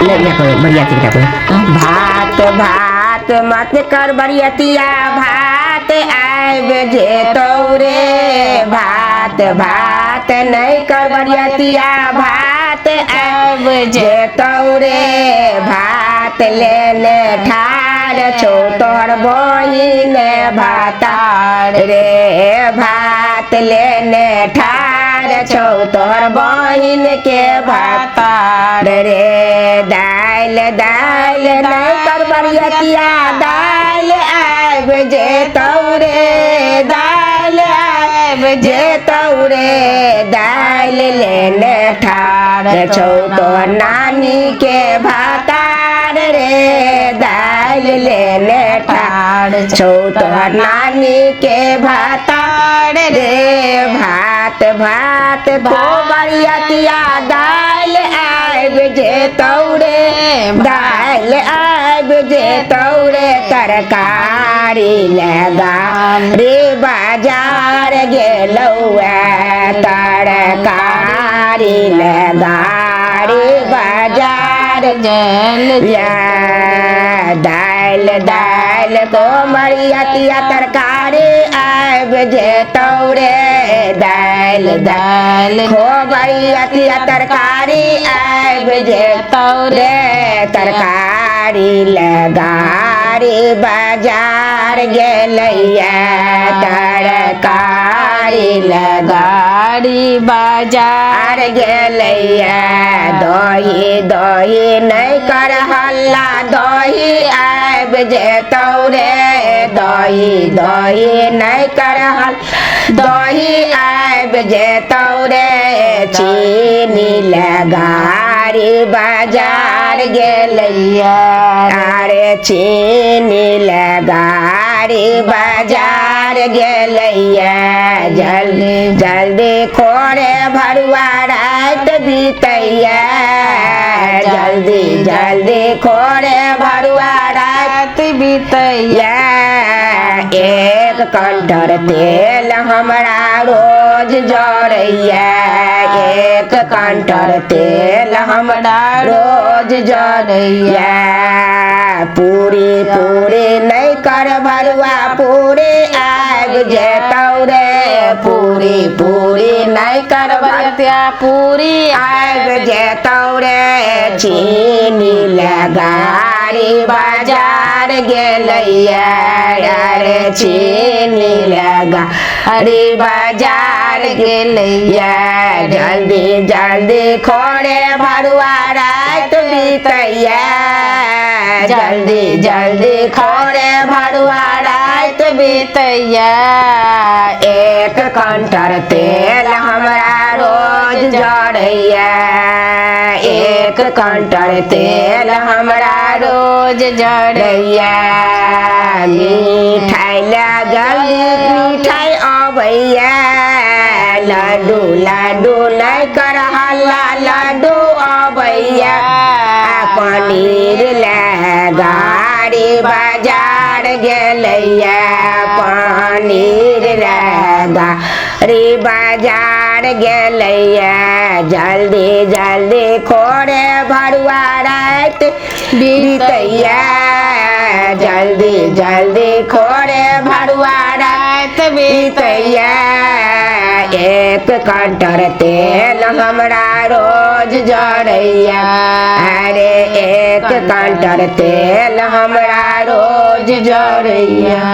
ले या कोई बरियाती का बोल भात भात मत कर बरियतिया भात आए जे तौरे भात भात नहीं कर बरियतिया भात आए जे तौरे भात लेने ठार छो तोर बहिन भातार रे भात लेने ठार छो तोर बहिन के भातार रे दाल दाल नहीं कर बरियतिया दाल आब जे तौरे दाल आब जे तौरे दाल लेने ठार छो तोर नानी के भातार रे दाल लेने ठार छो तोर नानी के भातार रे भात भात तो बरियतिया दाल आब जे तौरे दाल आब जे तौरे तरकारी लगा रे बाजार गेलौआ तरकारी लगा रे बाजार गेलिया दाल दाल तो बरियतिया तरकारी आब जे तौरे दाल दाल खो बरियतिया तरकारी आब जे तौरे तरकारी लगारी बाजार गेलैया तरकारी लगारी बाजार गेलैया दही दही नहीं कर हल्ला दही आब जे तौरे दही दही नहीं कर हल्ला दही आब जे तौरे चीनी लगारी बाजार गेलैया अरे चीनी लगारी बाजार गेलैया जल्दी जल्दी खोरे भरुआ रात बीतैया जल्दी जल्दी खोरे भरुआ रात बीतैया एक कंटर तेल हमरा रोज जरैया एक कंटर तेल हमरा रोज जरैया पूरी पूरी नहीं कर भरुआ पूरी आब जे तौरे पूरी पूरी नहीं कर बरियतिया पूरी आब जे तौरे चीनी लगारी बाजार गेलैया रे चीनी लगारी बाजार गेलैया जल्दी जल्दी खोरे भरुआ रात बीतैया जल्दी जल्दी खोरे भरुआ रात बीतैया एक कंटर तेल हमरा रोज जरैया एक कंटर तेल हमरा रोज जरैया मिठाई लागल मिठाई अबैया लड्डू लड्डू नहीं कर हल्ला लड्डू अबैया पनीर लगारी बाजार गेलैया पनीर लगारी बाजार गेलैया जल्दी जल्दी खोरे भरुआ रात बीतैया जल्दी जल्दी खोरे भरुआ रात बीतैया एक कंटर तेल हमरा रोज जरैया अरे एक कंटर तेल हमरा रोज जरैया।